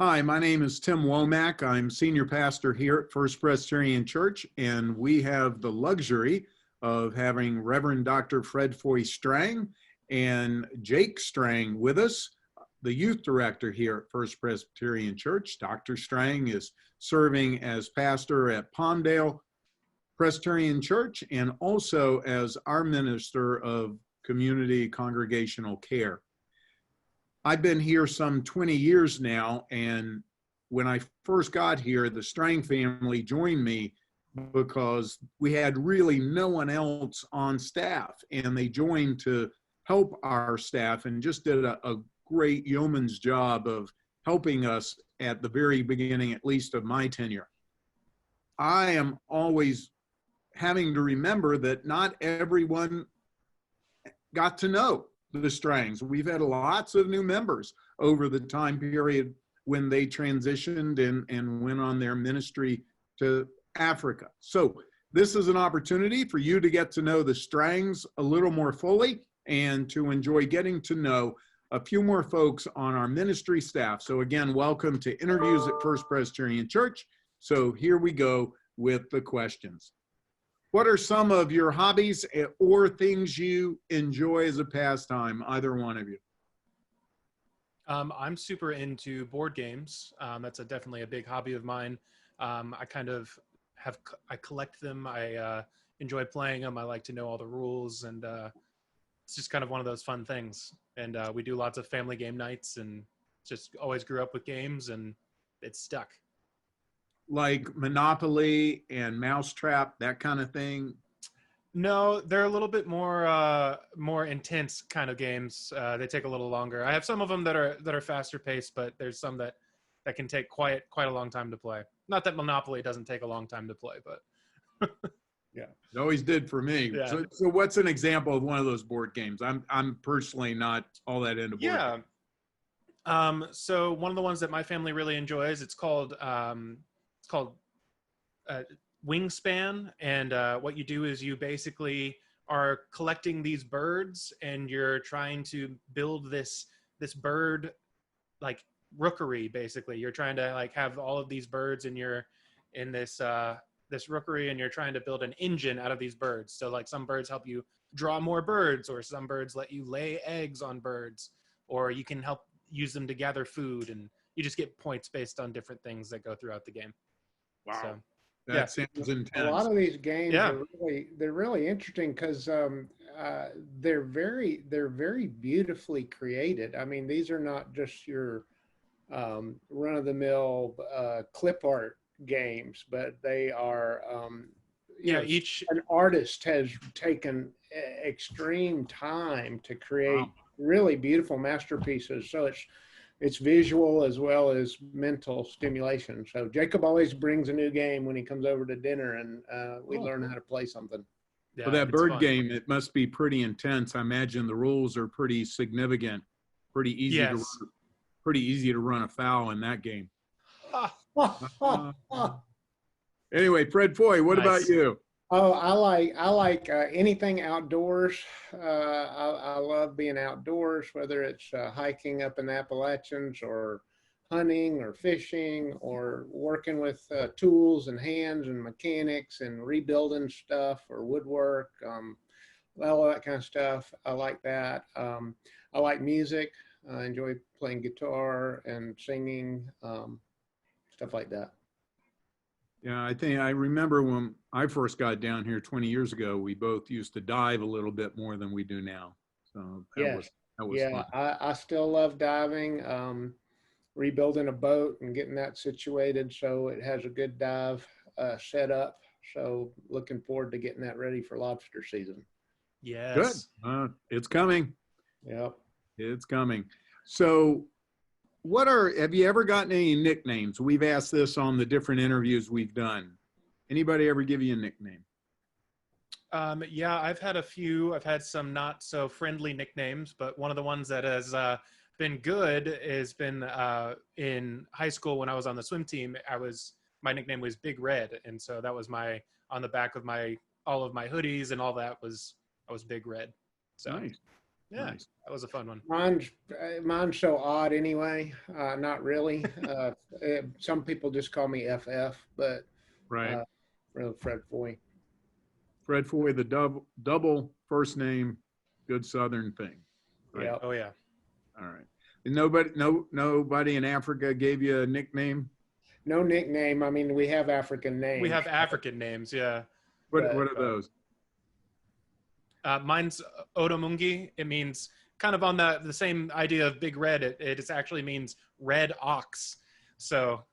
Hi, my name is Tim Womack. I'm senior pastor here at First Presbyterian Church, and we have the luxury of having Reverend Dr. Fred Foy Strang and Jake Strang with us, the youth director here at First Presbyterian Church. Dr. Strang is serving as pastor at Palmdale Presbyterian Church and also as our minister of community congregational care. I've been here some 20 years now, and when I first got here, the Strang family joined me because we had really no one else on staff, and they joined to help our staff and just did a great yeoman's job of helping us at the very beginning, at least of my tenure. I am always having to remember that not everyone got to know the Strangs. We've had lots of new members over the time period when they transitioned and went on their ministry to Africa. So this is an opportunity for you to get to know the Strangs a little more fully and to enjoy getting to know a few more folks on our ministry staff. So again, welcome to Interviews at First Presbyterian Church. So here we go with the questions. What are some of your hobbies or things you enjoy as a pastime, either one of you? I'm super into board games. That's definitely a big hobby of mine. I collect them. I enjoy playing them. I like to know all the rules, and it's just kind of one of those fun things. And we do lots of family game nights, and just always grew up with games, and it's stuck. Like Monopoly and Mousetrap, that kind of thing? No, they're a little bit more intense kind of games. They take a little longer. I have some of them that are faster paced, but there's some that can take quite a long time to play. Not that Monopoly doesn't take a long time to play, but yeah, it always did for me. Yeah. So what's an example of one of those board games? I'm personally not all that into board games. So one of the ones that my family really enjoys, it's called Wingspan, and what you do is you basically are collecting these birds, and you're trying to build this bird like rookery. Basically, you're trying to like have all of these birds in this rookery, and you're trying to build an engine out of these birds. So like some birds help you draw more birds, or some birds let you lay eggs on birds, or you can help use them to gather food, and you just get points based on different things that go throughout the game. Wow. So, that sounds intense. A lot of these games are really interesting because they're very beautifully created. I mean, these are not just your run-of-the-mill clip art games, but they are an artist has taken extreme time to create really beautiful masterpieces. So it's visual as well as mental stimulation. So Jacob always brings a new game when he comes over to dinner, and we learn how to play something. Yeah, well, that bird game, it must be pretty intense. I imagine the rules are pretty significant, pretty easy to run afoul in that game. Anyway, Fred Foy, what about you? Oh, I like anything outdoors. I love being outdoors, whether it's hiking up in the Appalachians or hunting or fishing or working with tools and hands and mechanics and rebuilding stuff or woodwork, all that kind of stuff. I like that. I like music. I enjoy playing guitar and singing, stuff like that. Yeah, I remember when I first got down here 20 years ago, we both used to dive a little bit more than we do now. So that was fun. I still love diving, rebuilding a boat and getting that situated so it has a good dive set up. So looking forward to getting that ready for lobster season. Yes. Good. It's coming. Yep. It's coming. So have you ever gotten any nicknames? We've asked this on the different interviews we've done. Anybody ever give you a nickname? Yeah, I've had a few. I've had some not so friendly nicknames, but one of the ones that has been good has been in high school when I was on the swim team. My nickname was Big Red, and so that was on the back of all of my hoodies and all that I was Big Red. So nice. Yeah, Nice. that was a fun one. Mine's so odd anyway. Not really. Some people just call me FF, but Right. really Fred Foy. Fred Foy, the double first name, good Southern thing. Right. Yep. Oh yeah. All right. And nobody in Africa gave you a nickname? No nickname. I mean, we have African names. We have African names, yeah. What But, are those? Mine's Odomungi. It means kind of on the same idea of Big Red. It actually means red ox. So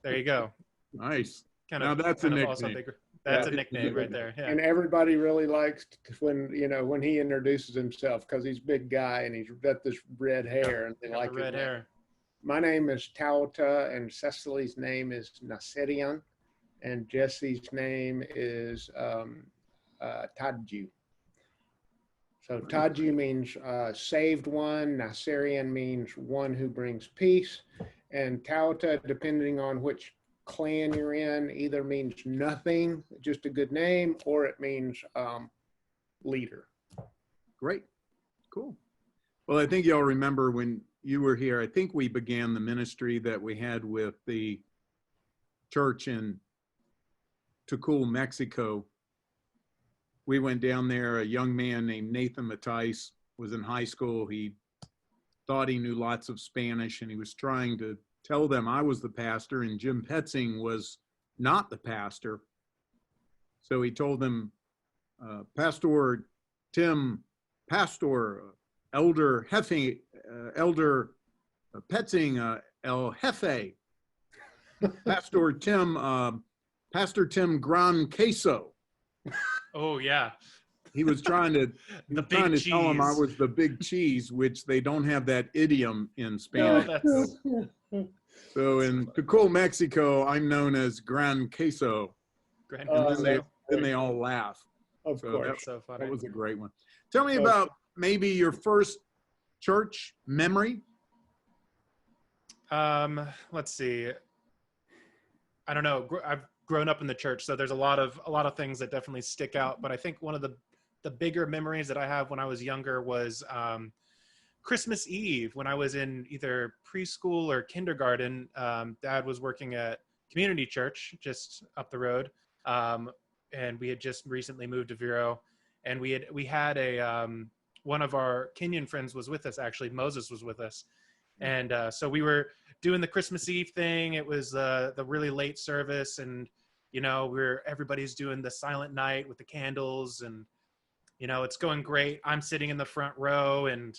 there you go. Nice. Kind Now of, that's a kind of nickname. also bigger. That's Yeah. a nickname right there. Yeah. And everybody really likes when he introduces himself because he's a big guy and he's got this red hair and they Got like the red his name. hair. My name is Tauta and Cecily's name is Naserian and Jesse's name is Tadju. So Tadju means saved one, Naserian means one who brings peace, and Tauta, depending on which clan you're in, either means nothing, just a good name, or it means leader. Great. Cool. Well, I think y'all remember when you were here, I think we began the ministry that we had with the church in Tucul, Mexico. We went down there. A young man named Nathan Matthijs was in high school. He thought he knew lots of Spanish, and he was trying to tell them I was the pastor, and Jim Petzing was not the pastor. So he told them, Pastor Tim, Pastor, Elder Jefe, Elder Petzing, El Jefe, Pastor Tim Gran Queso. Oh yeah. He was trying to, The trying big to tell him I cheese. was the big cheese, which they don't have that idiom in Oh, Spanish. that's So in Tucul, Mexico, I'm known as Gran Queso. grand. Then they all laugh. Of So course. That's so funny. That was a great one. Tell me about maybe your first church memory. Let's see. I don't know. I've grown up in the church, so there's a lot of things that definitely stick out. But I think one of the bigger memories that I have when I was younger was Christmas Eve when I was in either preschool or kindergarten. Dad was working at community church just up the road, and we had just recently moved to Vero, and we had a one of our Kenyan friends was with us. Actually, Moses was with us, and so we were doing the Christmas Eve thing. It was the really late service, and everybody's doing the silent night with the candles, and it's going great. I'm sitting in the front row, and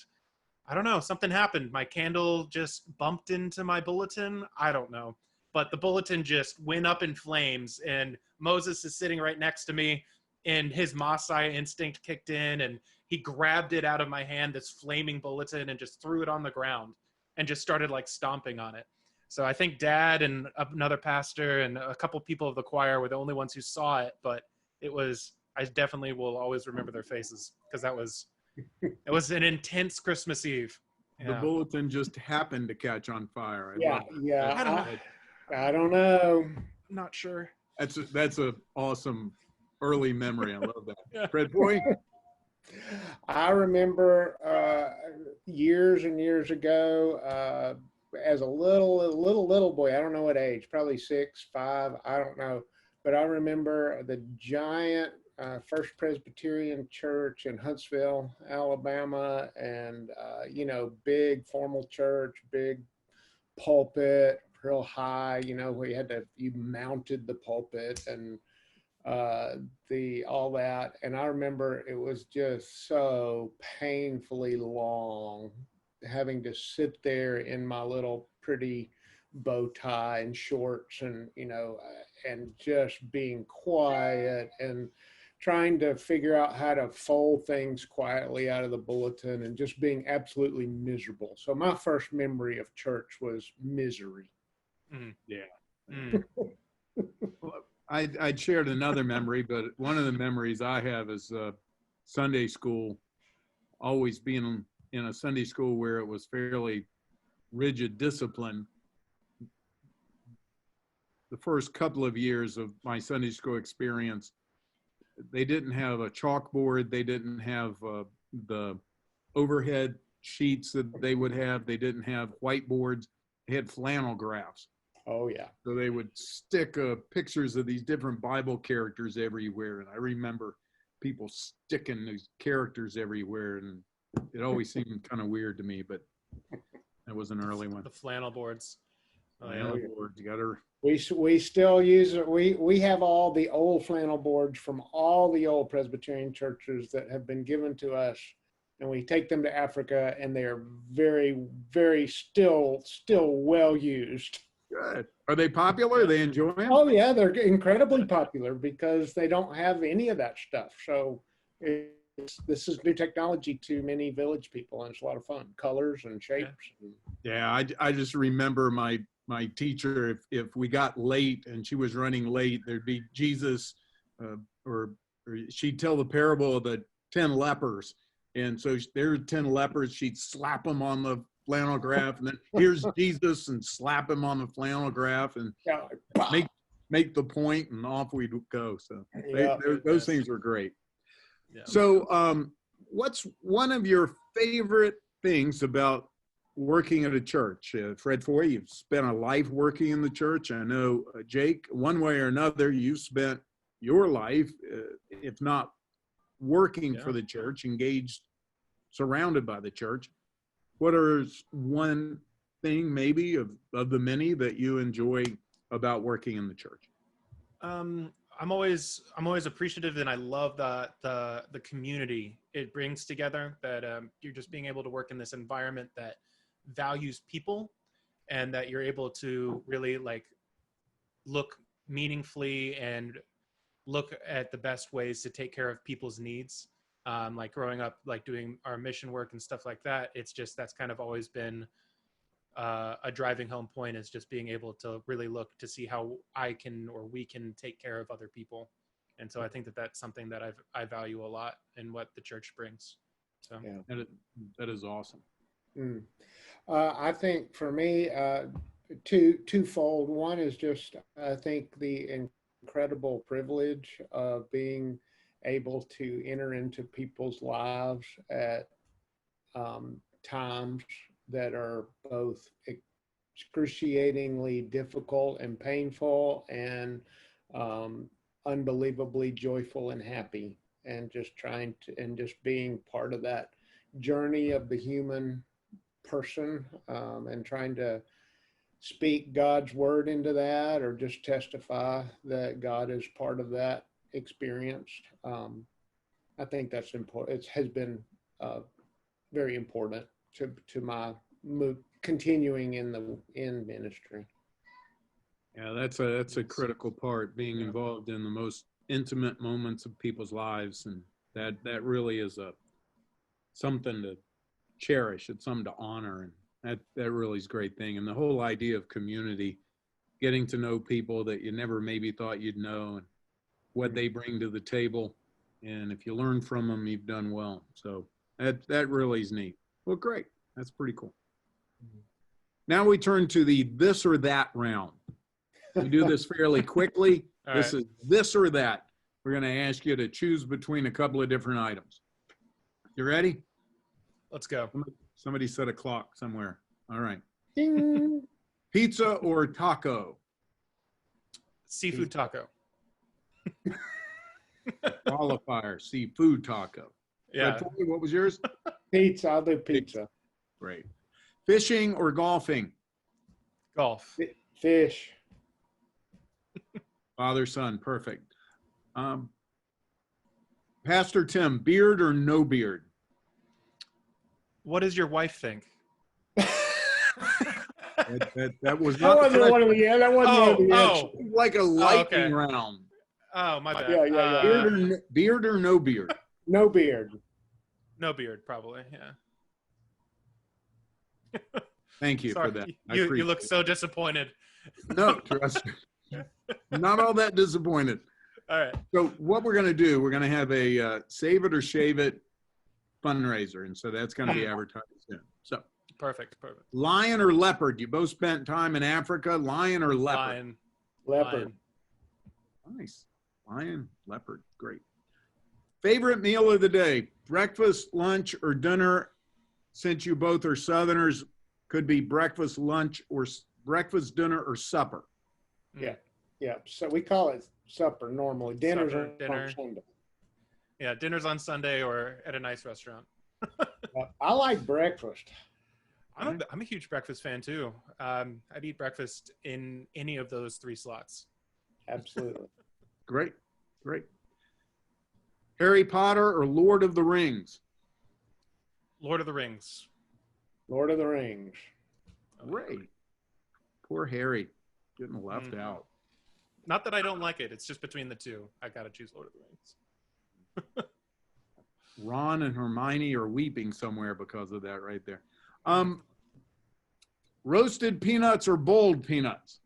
I don't know, something happened. My candle just bumped into my bulletin. I don't know, but the bulletin just went up in flames, and Moses is sitting right next to me, and his Maasai instinct kicked in, and he grabbed it out of my hand, this flaming bulletin, and just threw it on the ground and just started like stomping on it. So I think Dad and another pastor and a couple people of the choir were the only ones who saw it, but I definitely will always remember their faces because it was an intense Christmas Eve. The bulletin just happened to catch on fire. I don't know. Not sure. That's a awesome early memory. I love that. Yeah. Fred Boy? I remember years and years ago, as a little boy, I don't know what age, probably 6, 5, I don't know. But I remember the giant First Presbyterian Church in Huntsville, Alabama, and big formal church, big pulpit, real high, where you mounted the pulpit and all that. And I remember it was just so painfully long having to sit there in my little pretty bow tie and shorts and and just being quiet and trying to figure out how to fold things quietly out of the bulletin and just being absolutely miserable. So my first memory of church was misery. Yeah. Well, I'd shared another memory, but one of the memories I have is Sunday school, always being in a Sunday school where it was fairly rigid discipline. The first couple of years of my Sunday school experience, they didn't have a chalkboard. They didn't have the overhead sheets that they would have. They didn't have whiteboards. They had flannel graphs. Oh, yeah. So they would stick pictures of these different Bible characters everywhere. And I remember people sticking these characters everywhere. And it always seemed kind of weird to me, but that was an early one. The flannel boards. Oh, Flannel yeah. boards, you gotta. We still use it. We have all the old flannel boards from all the old Presbyterian churches that have been given to us, and we take them to Africa, and they are very, very still well used. Good. Are they popular? They enjoy them? Oh yeah, they're incredibly popular because they don't have any of that stuff. So this is new technology to many village people, and it's a lot of fun. Colors and shapes. Yeah, I just remember my teacher, if we got late and she was running late, there'd be Jesus, or she'd tell the parable of the 10 lepers. And so there are 10 lepers, she'd slap them on the flannel graph, and then here's Jesus, and slap him on the flannel graph, and make the point, and off we'd go. So those things were great. Yeah. So what's one of your favorite things about working at a church? Fred Foy, you've spent a life working in the church. I know, Jake, one way or another, you've spent your life, if not working for the church, engaged, surrounded by the church. What is one thing maybe of the many that you enjoy about working in the church? I'm always appreciative, and I love the community it brings together, that you're just being able to work in this environment that values people, and that you're able to really like look meaningfully and look at the best ways to take care of people's needs. Like growing up, like doing our mission work and stuff like that, it's just, that's kind of always been a driving home point, is just being able to really look to see how I can, or we can, take care of other people. And so I think that that's something that I value a lot in what the church brings. So yeah, that is awesome. I think for me, twofold. One is just, I think, the incredible privilege of being able to enter into people's lives at times that are both excruciatingly difficult and painful, and unbelievably joyful and happy, and just trying to, and just being part of that journey of the human person, and trying to speak God's word into that, or just testify that God is part of that experience. I think that's important. It has been very important to my continuing in ministry. Yeah, that's a critical part, being involved in the most intimate moments of people's lives, and that really is something to cherish. It's something to honor, and that really is a great thing. And the whole idea of community, getting to know people that you never maybe thought you'd know, and what they bring to the table, and if you learn from them, you've done well. So that really is neat. Well, great. That's pretty cool. Now we turn to the this or that round. We do this fairly quickly. This is this or that. We're going to ask you to choose between a couple of different items. You ready? Let's go. Somebody set a clock somewhere. All right. Ding. Pizza or taco? Seafood taco. Qualifier, seafood taco. Yeah. Fred, what was yours? Pizza. I'll do pizza. Great. Fishing or golfing? Golf. Fish. Father, son, perfect. Pastor Tim, beard or no beard? What does your wife think? That was That not wasn't one of the. Yeah, that wasn't one of the. Oh. like a lightning round. Oh, my bad. Yeah. Beard or no beard? No beard. No beard, probably. Yeah. Thank you Sorry, for that. You look so disappointed. No, trust me. Not all that disappointed. All right. So what we're going to do, we're going to have a Save It or Shave It fundraiser. And so that's going to be advertised soon. So Perfect. lion or leopard? You both spent time in Africa. Lion or leopard? Lion. Leopard. Lion. Nice. Lion, leopard. Great. Favorite meal of the day? Breakfast, lunch, or dinner since you both are Southerners, could be breakfast, lunch, or breakfast, dinner, or supper. Yeah. Yeah. So we call it supper normally. Dinners Supper, are dinner. on Sunday. Yeah, dinner's on Sunday or at a nice restaurant. I like breakfast. I'm a huge breakfast fan too. I'd eat breakfast in any of those 3 slots. Absolutely. Great, great. Harry Potter or Lord of the Rings? Lord of the Rings. Lord of the Rings. Great. Poor Harry, getting left out. Not that I don't like it. It's just between the 2. I got to choose Lord of the Rings. Ron and Hermione are weeping somewhere because of that right there. Roasted peanuts or boiled peanuts?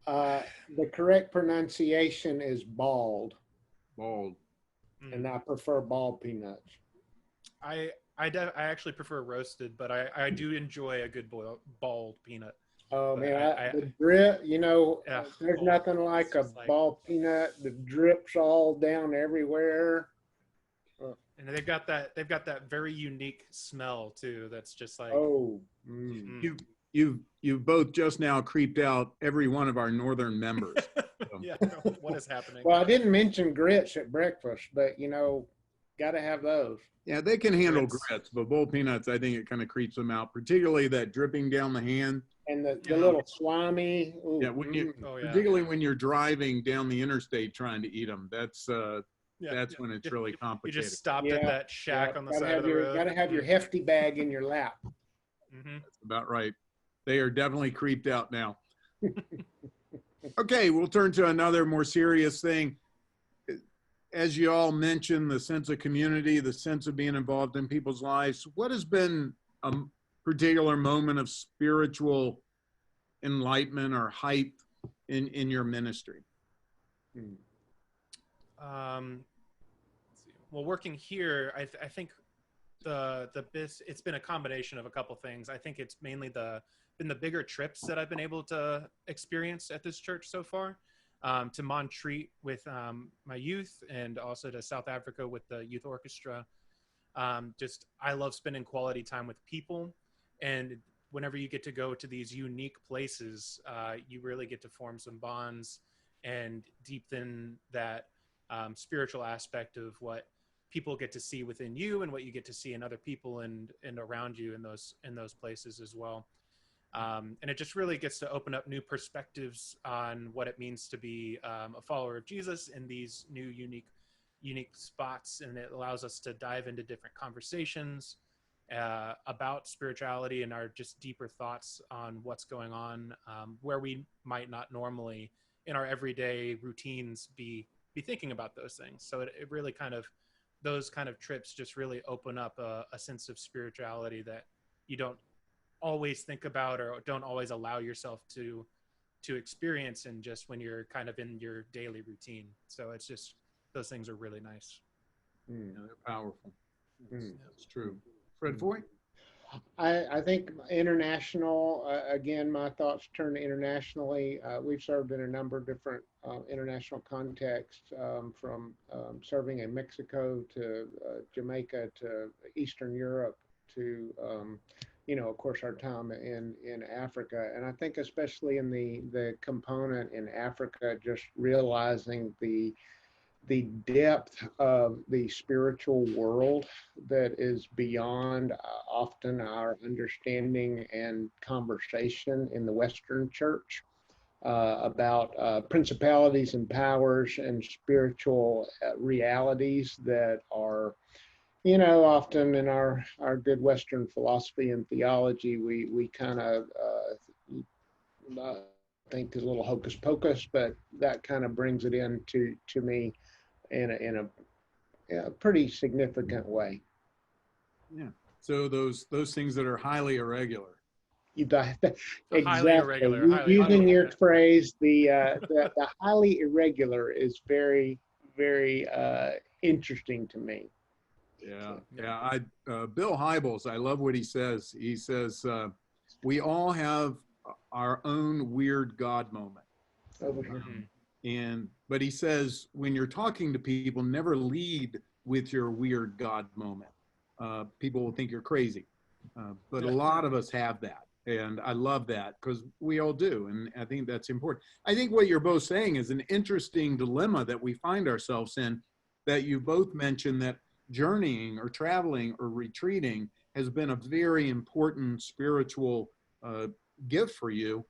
The correct pronunciation is bald, Boiled. and I prefer bald peanuts. I actually prefer roasted, but I do enjoy a good bald peanut. Oh But man, the drip, there's nothing like a like, bald peanut. The drips all down everywhere. and they've got that very unique smell too. That's just like, You've both just now creeped out every one of our northern members. yeah, what is happening? Well, I didn't mention grits at breakfast, but got to have those. Yeah, they can handle grits, but boiled peanuts, I think it kind of creeps them out, particularly that dripping down the hand. And the little slimy. Ooh, Yeah, particularly when you're driving down the interstate trying to eat them. That's when it's really complicated. You just stopped at that shack on the side of the road. Got to have your hefty bag in your lap. That's about right. They are definitely creeped out now. Okay, we'll turn to another more serious thing. As you all mentioned, the sense of community, the sense of being involved in people's lives. What has been a particular moment of spiritual enlightenment or hype in your ministry? Well, working here, I think it's been a combination of a couple things. I think it's mainly been the bigger trips that I've been able to experience at this church so far. To Montreat with my youth, and also to South Africa with the youth orchestra. I love spending quality time with people, and whenever you get to go to these unique places, you really get to form some bonds and deepen that spiritual aspect of what people get to see within you and what you get to see in other people and around you in those places as well. And it just really gets to open up new perspectives on what it means to be a follower of Jesus in these new unique spots. And it allows us to dive into different conversations about spirituality and our just deeper thoughts on what's going on, where we might not normally in our everyday routines be thinking about those things. So it really those kind of trips just really open up a sense of spirituality that you don't always think about or don't always allow yourself to experience, and just when you're kind of in your daily routine. So it's just, those things are really nice. Yeah, they're powerful. That's true. Fred Foy? I think international, again, my thoughts turn internationally. We've served in a number of different international contexts, from serving in Mexico to Jamaica to Eastern Europe to of course, our time in Africa. And I think especially in the component in Africa, just realizing the depth of the spiritual world that is beyond often our understanding and conversation in the Western church, about principalities and powers and spiritual realities that are often in our good Western philosophy and theology, we kind of think is a little hocus pocus, but that kind of brings it in to me in a pretty significant way. Yeah. So those things that are highly irregular. Exactly. Highly irregular. Using your phrase, the highly irregular is very, very interesting to me. Yeah. Bill Hybels, I love what he says. He says, we all have our own weird God moment. But he says, when you're talking to people, never lead with your weird God moment. people will think you're crazy. But a Yeah. lot of us have that. And I love that because we all do. And I think that's important. I think what you're both saying is an interesting dilemma that we find ourselves in, that you both mentioned that journeying or traveling or retreating has been a very important spiritual gift for you.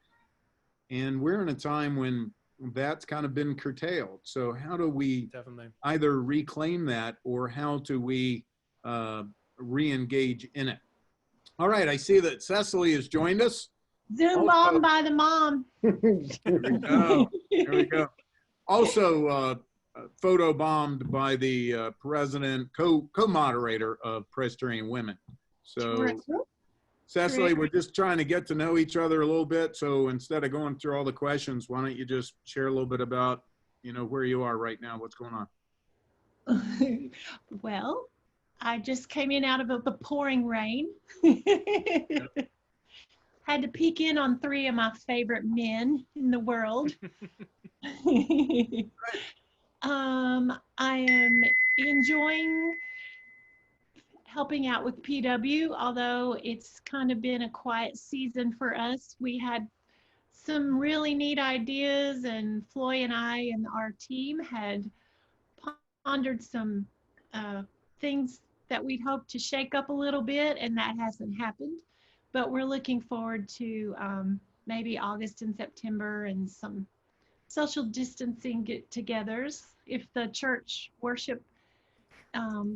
And we're in a time when that's kind of been curtailed. So how do we Definitely. either reclaim that, or how do we re-engage in it? All right, I see that Cecily has joined us. Zoom bomb by the mom. There we go. There we go. Also photo bombed by the president, co-moderator of Presbyterian Women. So Cecily, we're just trying to get to know each other a little bit. So instead of going through all the questions, why don't you just share a little bit about, where you are right now, what's going on? Well, I just came in out of the pouring rain. Had to peek in on 3 of my favorite men in the world. I am enjoying helping out with PW, although it's kind of been a quiet season for us. We had some really neat ideas, and Floy and I and our team had pondered some things that we'd hoped to shake up a little bit, and that hasn't happened. But we're looking forward to maybe August and September and some social distancing get-togethers if the church worship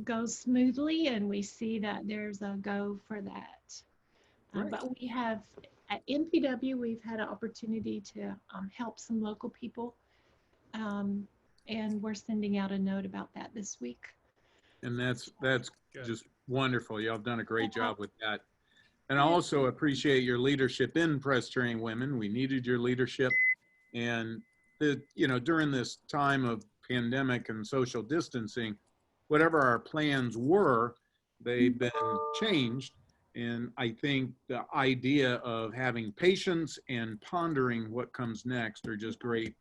goes smoothly and we see that there's a go for that. Right. But we have, at NPW, we've had an opportunity to help some local people, and we're sending out a note about that this week. And that's Good. just wonderful. Y'all have done a great job with that. And I also appreciate your leadership in Presbyterian Women. We needed your leadership. And, during this time of pandemic and social distancing, whatever our plans were, they've been changed. And I think the idea of having patience and pondering what comes next are just great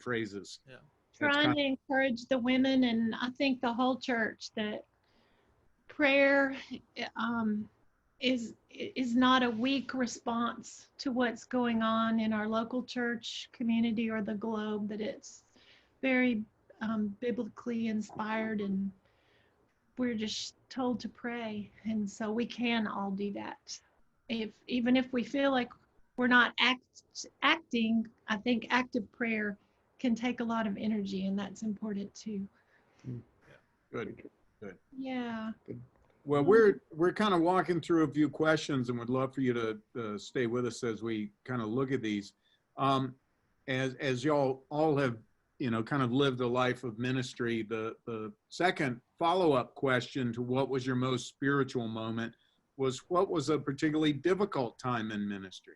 phrases. Yeah. Trying to encourage the women, and I think the whole church, that prayer is not a weak response to what's going on in our local church community or the globe, that it's very biblically inspired, and we're just told to pray. And so we can all do that. Even if we feel like we're not acting, I think active prayer can take a lot of energy, and that's important too. Good. Yeah. Well, we're kind of walking through a few questions, and would love for you to stay with us as we kind of look at these. As y'all all have, kind of lived a life of ministry, the second follow-up question to what was your most spiritual moment was, what was a particularly difficult time in ministry?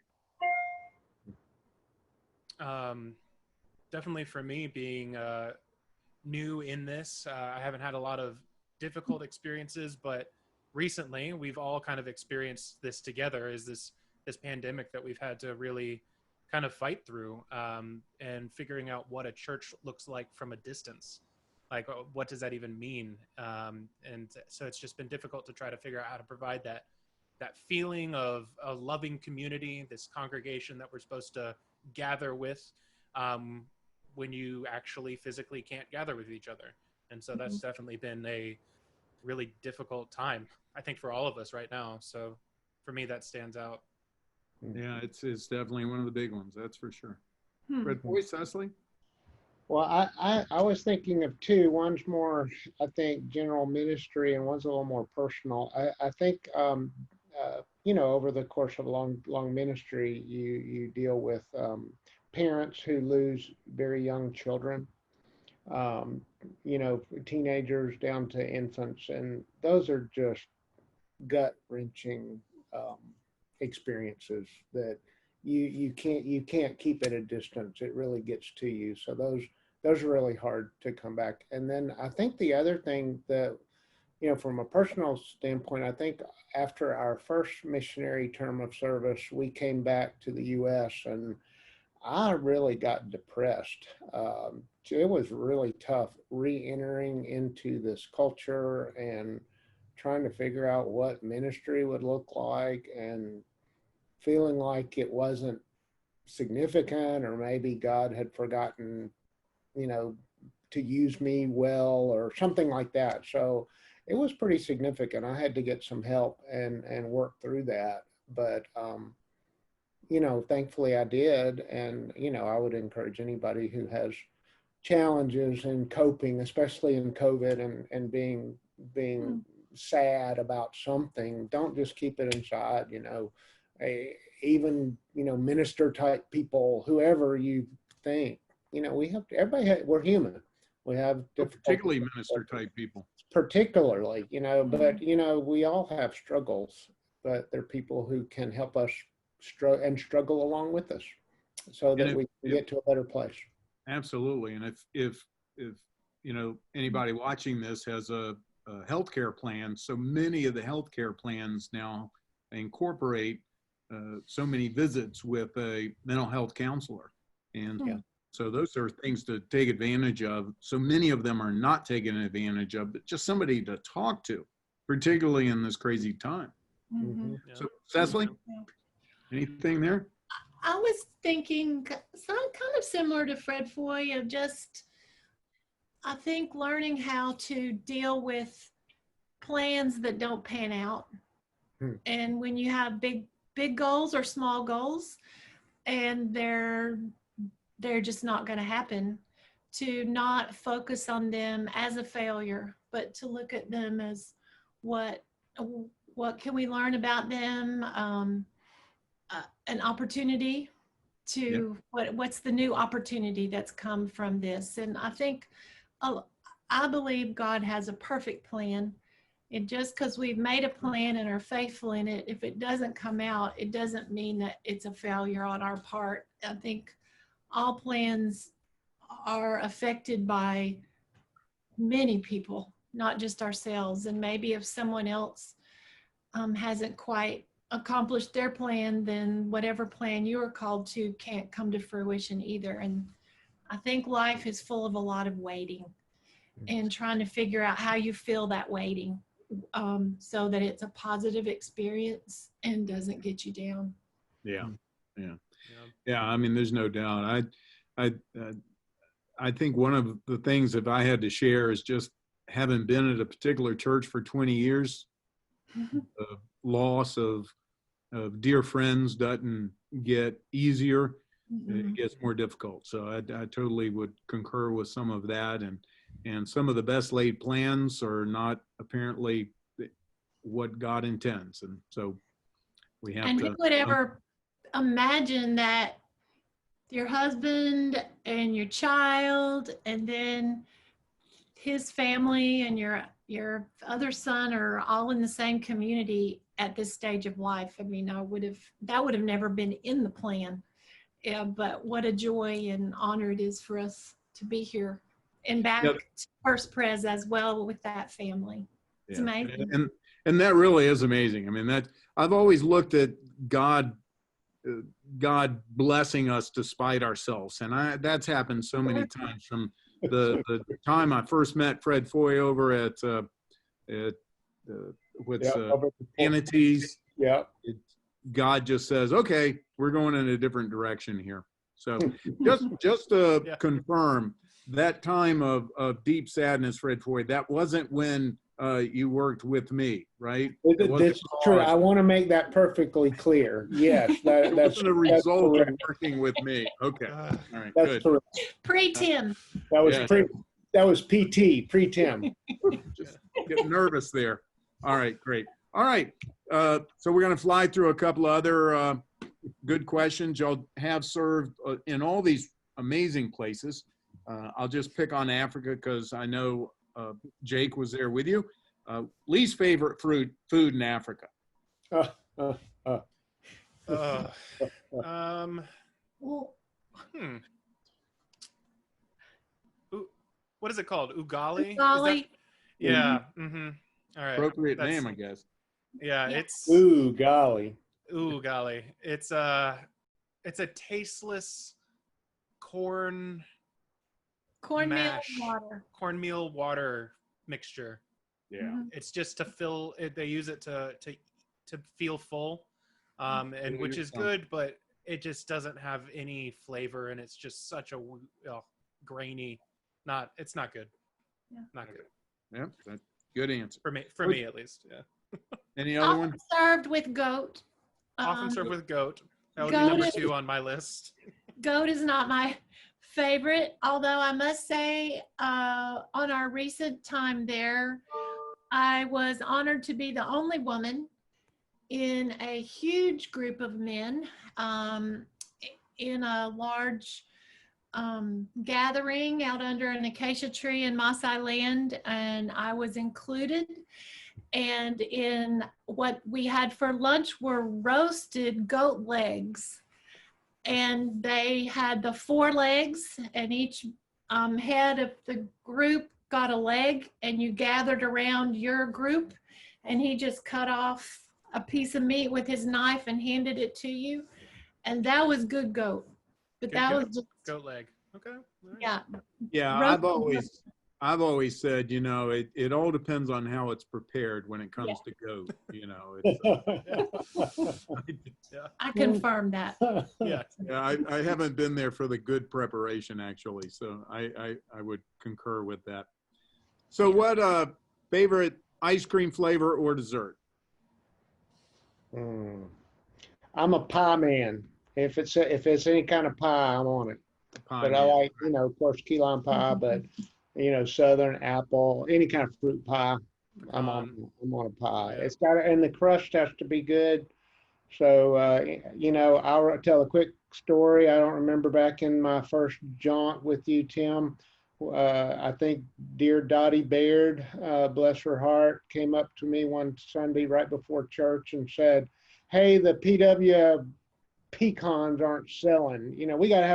Definitely for me, being new in this, I haven't had a lot of difficult experiences, but recently we've all kind of experienced this together, is this pandemic that we've had to really kind of fight through, and figuring out what a church looks like from a distance. Like, what does that even mean? And so it's just been difficult to try to figure out how to provide that feeling of a loving community, this congregation that we're supposed to gather with, when you actually physically can't gather with each other. And so that's definitely been a really difficult time, I think, for all of us right now. So for me, that stands out. Yeah, it's definitely one of the big ones, that's for sure. Red voice, Cecily? Well, I was thinking of 2. One's more, I think, general ministry, and one's a little more personal. I think, over the course of a long ministry, you deal with parents who lose very young children, teenagers down to infants, and those are just gut-wrenching experiences that you can't keep at a distance. It really gets to you. So those are really hard to come back. And then I think the other thing that, from a personal standpoint, I think after our first missionary term of service, we came back to the U.S. and I really got depressed. It was really tough re-entering into this culture and trying to figure out what ministry would look like, and feeling like it wasn't significant, or maybe God had forgotten, to use me well or something like that. So it was pretty significant. I had to get some help and work through that. But, thankfully I did. And, I would encourage anybody who has challenges in coping, especially in COVID and being sad about something, don't just keep it inside, even, minister type people, whoever you think, we're human. We have particularly minister type people. Particularly, but, we all have struggles, but there are people who can help us struggle along with us so that we can get to a better place. Absolutely. And if anybody watching this has a healthcare plan, so many of the healthcare plans now incorporate so many visits with a mental health counselor. And so those are things to take advantage of. So many of them are not taken advantage of, but just somebody to talk to, particularly in this crazy time. Mm-hmm. So Cecily, anything there? I was thinking kind of similar to Fred Foy of just, I think, learning how to deal with plans that don't pan out. And when you have big goals or small goals and they're just not going to happen, to not focus on them as a failure, but to look at them as what can we learn about them, an opportunity to what's the new opportunity that's come from this. And I think I believe God has a perfect plan. And just because we've made a plan and are faithful in it, if it doesn't come out, it doesn't mean that it's a failure on our part. I think all plans are affected by many people, not just ourselves. And maybe if someone else hasn't quite accomplished their plan, then whatever plan you are called to can't come to fruition either. And I think life is full of a lot of waiting and trying to figure out how you feel that waiting, so that it's a positive experience and doesn't get you down. Yeah. I mean, there's no doubt. I think one of the things that I had to share is just having been at a particular church for 20 years, the loss of dear friends doesn't get easier. It gets more difficult. So I totally would concur with some of that. And some of the best laid plans are not apparently what God intends. And so we have and to. who would ever imagine that your husband and your child and then his family and your other son are all in the same community at this stage of life? I mean, that would have never been in the plan. Yeah, but what a joy and honor it is for us to be here and back to First Pres as well with that family. It's amazing. And that really is amazing. I mean, that I've always looked at God blessing us despite ourselves. And that's happened so many times, from the time I first met Fred Foy over at Entities. Yeah. God just says, okay, we're going in a different direction here. So just to confirm, that time of deep sadness, Fred Foy, that wasn't when you worked with me, right? That's true. I want to make that perfectly clear. Yes, that's a result of working with me. Okay, all right, that's good. Correct. Pre-Tim. That was that was PT, pre-Tim. Just getting nervous there. All right, great. All right, so we're going to fly through a couple of other good questions. Y'all have served in all these amazing places. I'll just pick on Africa because I know Jake was there with you. Least favorite food in Africa? What is it called? Ugali? Ugali. Yeah. All right. Appropriate name, I guess. Yeah, it's Ugali. Ugali. It's a tasteless cornmeal water. Cornmeal water mixture. Yeah. Mhm. It's just to fill it. They use it to feel full, and which is good, but it just doesn't have any flavor, and it's just such a grainy. It's not good. Yeah. Not good Yep. That's good answer. for me at least. Yeah. Any other one? Often served with goat. Often served with goat. That would be goat number is- 2 on my list. Goat is not my favorite, although I must say, on our recent time there, I was honored to be the only woman in a huge group of men in a large gathering out under an acacia tree in Maasai land, and I was included. And in what we had for lunch were roasted goat legs. And they had the 4 legs, and each head of the group got a leg, and you gathered around your group, and he just cut off a piece of meat with his knife and handed it to you. And that was good goat. But Good that goat. was just, Goat leg. Okay. All right. yeah. Yeah, Roasted I've always said, it all depends on how it's prepared when it comes to goat. I confirm that. Yeah. Yeah, I haven't been there for the good preparation actually, so I would concur with that. So what favorite ice cream flavor or dessert? I'm a pie man. If it's any kind of pie, I'm on it. Pie But I man. like, of course, key lime pie, but southern apple, any kind of fruit pie. I'm on a pie. Yeah. It's got, and the crust has to be good. So, I'll tell a quick story. I don't remember back in my first jaunt with you, Tim. I think dear Dottie Baird, bless her heart, came up to me one Sunday right before church and said, "Hey, the PW pecans aren't selling. We got to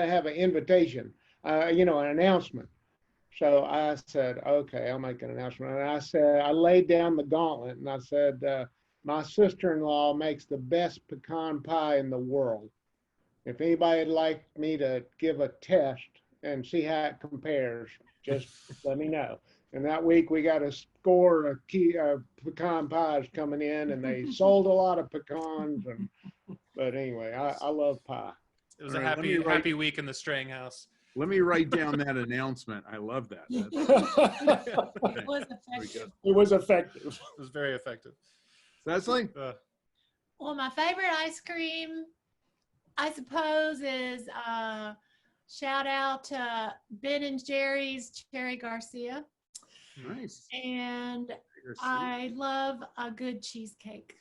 have an invitation, an announcement." So I said, "Okay, I'll make an announcement." And I laid down the gauntlet and I said, "My sister-in-law makes the best pecan pie in the world. If anybody would like me to give a test and see how it compares, just let me know." And that week we got a score of pecan pies coming in, and they sold a lot of pecans. But anyway, I love pie. It was All a right, let me write- happy week in the Strang house. Let me write down that announcement. I love that. It was Very effective. good. It was effective. It was very effective. Cecily? Well, my favorite ice cream, I suppose, is shout out to Ben and Jerry's Cherry Garcia. Nice. And I love a good cheesecake.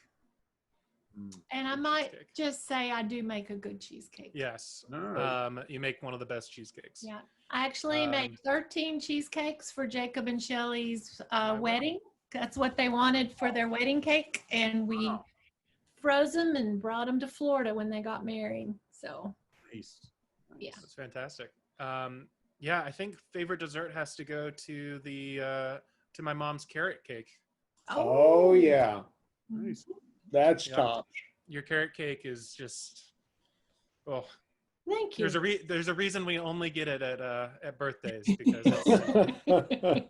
And I Good might cheesecake. just say I do make a good cheesecake. Yes. All right. You make one of the best cheesecakes. Yeah. I actually made 13 cheesecakes for Jacob and Shelley's wedding. That's what they wanted for their wedding cake. And we froze them and brought them to Florida when they got married. So, Nice. yeah. That's fantastic. Yeah, I think favorite dessert has to go to to my mom's carrot cake. Oh yeah, Nice. that's Yeah. top. Your carrot cake is just Thank you. there's a reason we only get it at birthdays because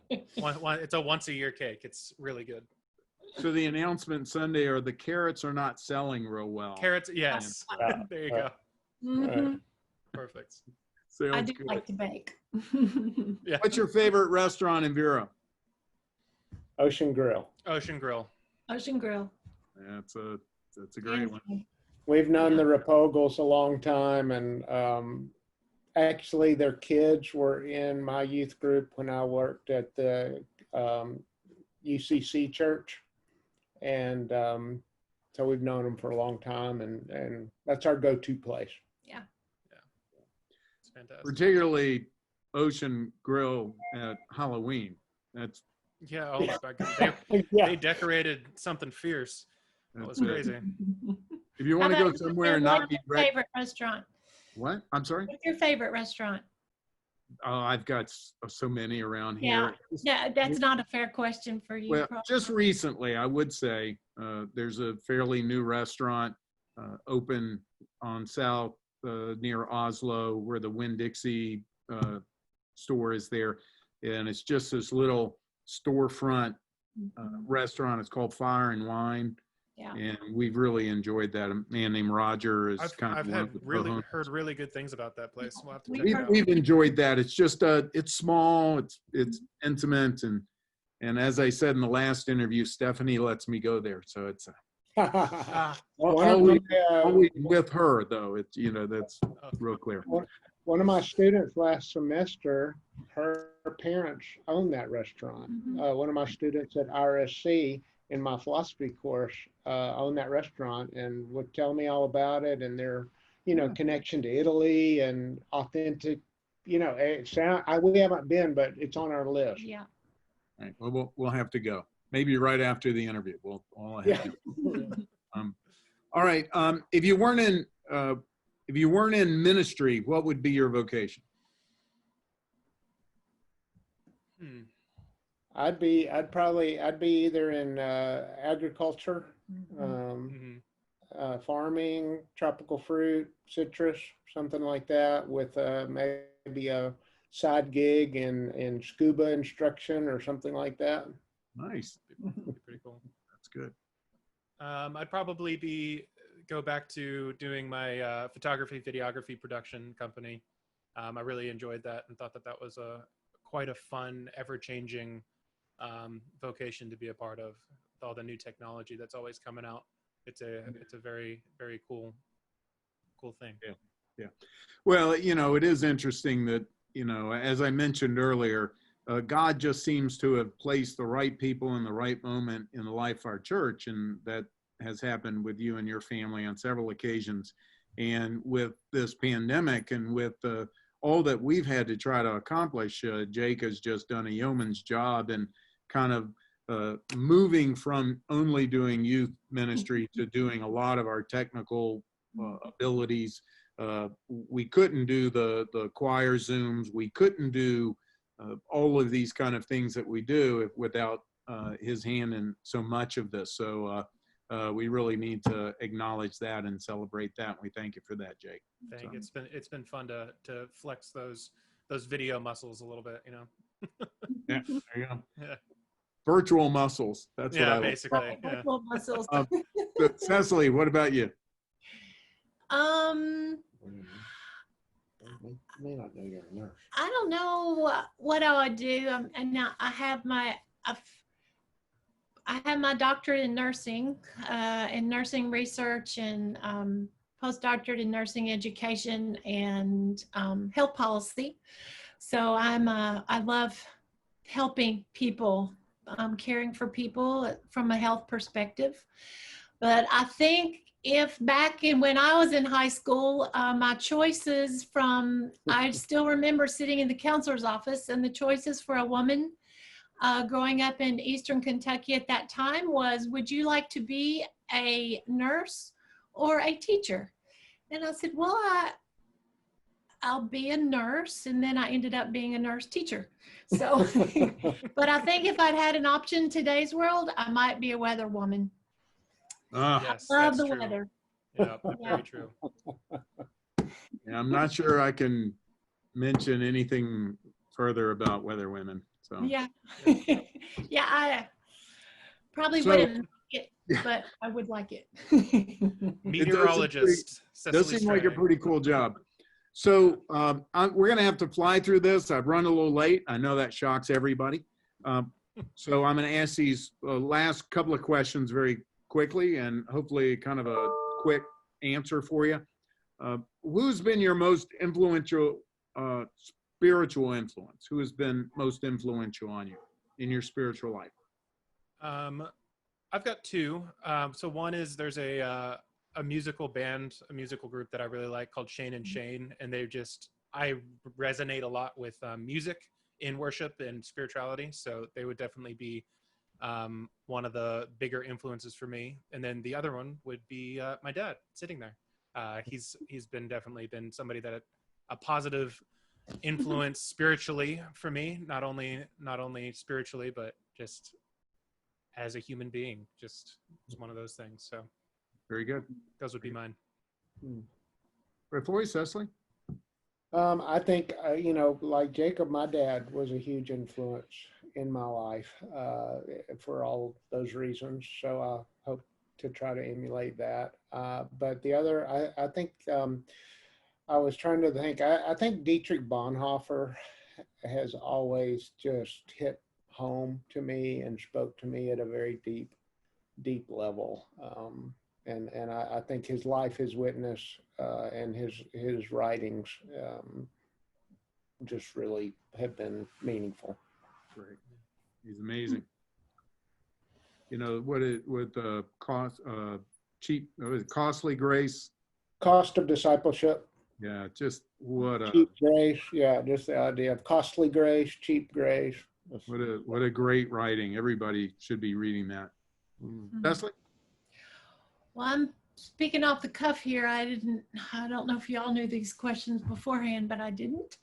it's a once a year cake. It's really good. So the announcement Sunday are the carrots are not selling real well. Carrots, yes. There you go. Mhm. Perfect. Sounds I do good. like to bake. Yeah. What's your favorite restaurant in Vero? Ocean Grill. Ocean Grill. Ocean Grill. That's a great one. We've known Yeah. the Rapogles a long time, and actually their kids were in my youth group when I worked at the UCC church. And so we've known them for a long time, and that's our go-to place. Yeah. It's fantastic. Particularly Ocean Grill at Halloween. That's Yeah, oh my God. They decorated something fierce. That was crazy. If you How want to go about you, somewhere and Tim? not What's be your ready. favorite restaurant? What? I'm sorry? What's your favorite restaurant? I've got so many around Yeah. here. Yeah, that's not a fair question for you. Well, probably. just recently, I would say there's a fairly new restaurant open on South near Oslo, where the Winn-Dixie store is there, and it's just this little storefront restaurant. It's called Fire and Wine. Yeah. And we've really enjoyed that. A man named Roger is I've heard really good things about that place. We'll have to check it out. We've enjoyed that. It's just it's small, it's intimate, and as I said in the last interview, Stephanie lets me go there, so it's always with her though. It's that's real clear. One of my students last semester, her parents own that restaurant. One of my students at RSC in my philosophy course owned that restaurant and would tell me all about it and their, connection to Italy and authentic, we haven't been, but it's on our list. Yeah. All right. Well, we'll have to go. Maybe right after the interview. All right. If you weren't in ministry, what would be your vocation? I'd be either in agriculture, farming, tropical fruit, citrus, something like that, with maybe a side gig in scuba instruction or something like that. Nice. Pretty cool. That's good. I'd probably go back to doing my photography, videography production company. I really enjoyed that and thought that was quite a fun, ever-changing vocation to be a part of, with all the new technology that's always coming out. It's a very, very cool thing. Yeah. Well, it is interesting that, as I mentioned earlier, God just seems to have placed the right people in the right moment in the life of our church, and that has happened with you and your family on several occasions. And with this pandemic and with all that we've had to try to accomplish, Jake has just done a yeoman's job and kind of moving from only doing youth ministry to doing a lot of our technical abilities. We couldn't do the choir Zooms. We couldn't do all of these kind of things that we do without his hand in so much of this. So we really need to acknowledge that and celebrate that. We thank you for that, Jake. It's been fun to flex those video muscles a little bit, Yeah, there you go. Yeah. Virtual muscles. That's what I basically. like. Yeah. Virtual muscles. Cecily, what about you? May not know you're a nurse. I don't know what I would do. And now I have my doctorate in nursing research and postdoctorate in nursing education and health policy. So I love helping people, caring for people from a health perspective. But I think when I was in high school, my choices I still remember sitting in the counselor's office, and the choices for a woman growing up in Eastern Kentucky at that time was, would you like to be a nurse or a teacher? And I said, well, I'll be a nurse. And then I ended up being a nurse teacher. So, but I think if I'd had an option in today's world, I might be a weather woman. Yes, Love the true. weather. Yeah, very true. Yeah, I'm not sure I can mention anything further about weather women. So Yeah. Yeah, I probably wouldn't like it, but I would like it. Meteorologist. Does seem like a pretty cool job. So we're going to have to fly through this. I've run a little late. I know that shocks everybody. So I'm going to ask these last couple of questions very quickly and hopefully kind of a quick answer for you. Who's been your most influential spiritual influence? Who has been most influential on you in your spiritual life? I've got two. So one is there's a musical band, a musical group that I really like called Shane and Shane, and I resonate a lot with music in worship and spirituality. So they would definitely be one of the bigger influences for me. And then the other one would be my dad sitting there. He's definitely been somebody that a positive influence spiritually for me, not only spiritually, but just as a human being. Just one of those things. So very good. Those would be mine. Right for you, Cecily? I think, like Jacob, my dad was a huge influence in my life for all those reasons. So I hope to try to emulate that. But the other, I think, I was trying to think, I think Dietrich Bonhoeffer has always just hit home to me and spoke to me at a very deep level. And I think his life, his witness, and his writings just really have been meaningful. Great. He's amazing. You know, costly grace. Cost of discipleship. Yeah, just what a cheap grace. Yeah, just the idea of costly grace, cheap grace. what a great writing. Everybody should be reading that. Cecily? Well, I'm speaking off the cuff here. I don't know if y'all knew these questions beforehand, but I didn't.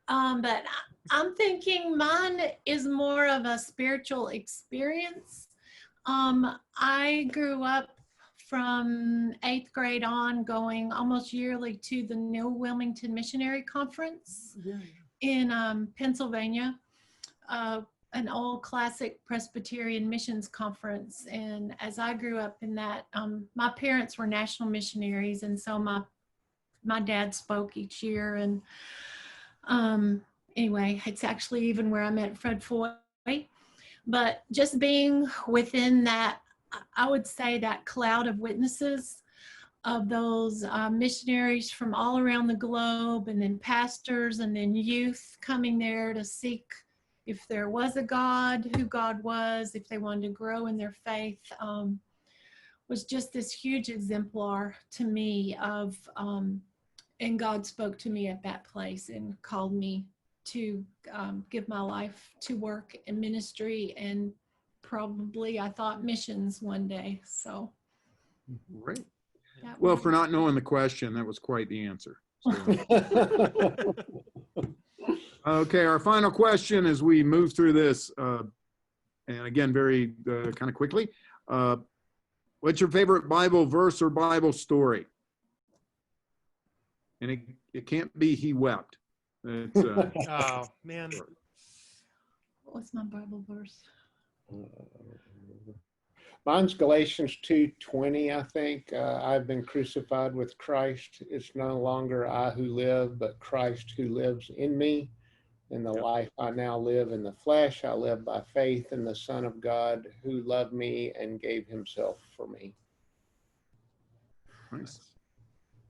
But I'm thinking mine is more of a spiritual experience. I grew up from 8th grade on going almost yearly to the New Wilmington Missionary Conference in Pennsylvania, an old classic Presbyterian missions conference. And as I grew up in that, my parents were national missionaries, and so my dad spoke each year. And anyway, it's actually even where I met Fred Foy. But just being within that, I would say, that cloud of witnesses of those missionaries from all around the globe, and then pastors, and then youth coming there to seek if there was a God, who God was, if they wanted to grow in their faith, was just this huge exemplar to me of, and God spoke to me at that place and called me to give my life to work in ministry, and probably, I thought, missions one day. So great. Well, for not knowing the question, that was quite the answer. So. Okay, our final question as we move through this, and again, very kind of quickly. What's your favorite Bible verse or Bible story? And it can't be "He wept." It's, oh, man. what's my Bible verse? Mine's Galatians 2:20, I think. I've been crucified with Christ. It's no longer I who live, but Christ who lives in me. In the life I now live in the flesh, I live by faith in the Son of God who loved me and gave himself for me. nice.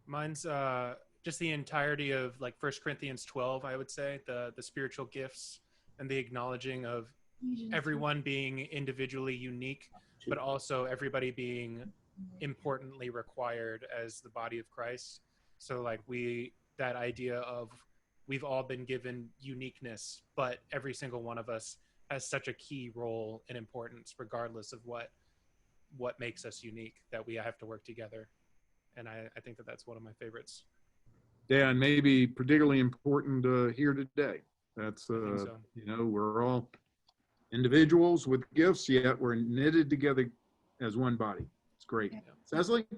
Mine's just the entirety of like 1 Corinthians 12, I would say, the spiritual gifts and the acknowledging of everyone being individually unique, but also everybody being importantly required as the body of Christ. So like that idea of we've all been given uniqueness, but every single one of us has such a key role and importance, regardless of what makes us unique, that we have to work together. And I think that's one of my favorites. Yeah, and maybe particularly important here today. That's, so. you know, we're all individuals with gifts, yet we're knitted together as one body. It's great. Yeah. Cecily? I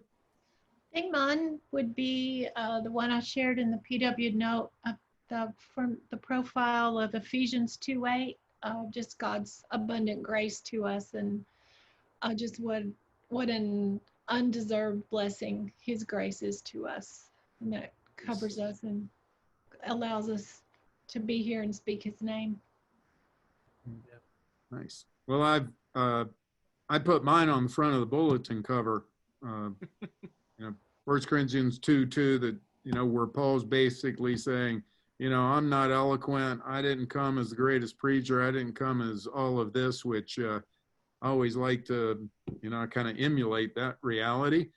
think mine would be the one I shared in the PW note, from the profile of Ephesians 2:8, just God's abundant grace to us, and just what an undeserved blessing his grace is to us, and that covers us and allows us to be here and speak his name. Nice. Well, I put mine on the front of the bulletin cover. You know, 1 Corinthians 2:2, that, you know, where Paul's basically saying, you know, I'm not eloquent. I didn't come as the greatest preacher. I didn't come as all of this, which I always like to, you know, kind of emulate that reality.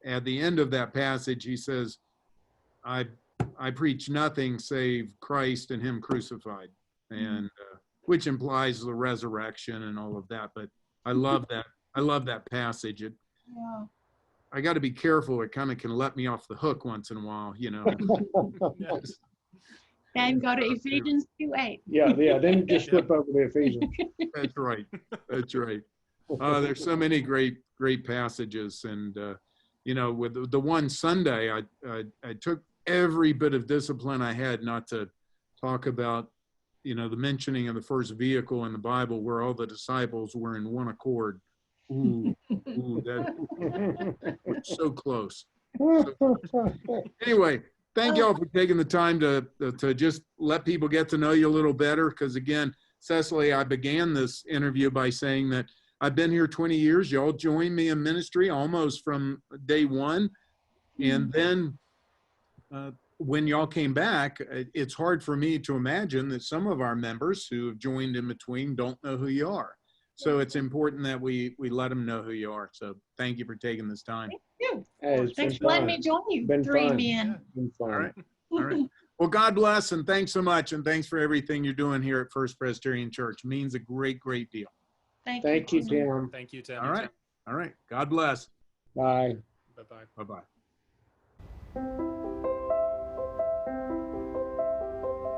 At the end of that passage, he says, I preach nothing save Christ and him crucified, and which implies the resurrection and all of that. But I love that. I love that passage. I got to be careful. It kind of can let me off the hook once in a while, you know. Yes. And go to Ephesians 2:8. Yeah, then just flip over to Ephesians. That's right. That's right. There's so many great passages, and you know, with the one Sunday, I took every bit of discipline I had not to talk about you know, the mentioning of the first vehicle in the Bible where all the disciples were in one accord. Ooh, we're so close. Anyway, thank y'all for taking the time to just let people get to know you a little better. Because again, Cecily, I began this interview by saying that I've been here 20 years. Y'all joined me in ministry almost from day one. And then when y'all came back, it's hard for me to imagine that some of our members who have joined in between don't know who you are. So it's important that we let them know who you are. So thank you for taking this time. Thank you. Hey, Thanks for letting me join you, Been three fun. men. Been fun. All right. All right. Well, God bless, and thanks so much. And thanks for everything you're doing here at First Presbyterian Church. It means a great, great deal. Thank you, Tim. Thank you, Tim. All right. All right. God bless. Bye. Bye-bye. Bye-bye.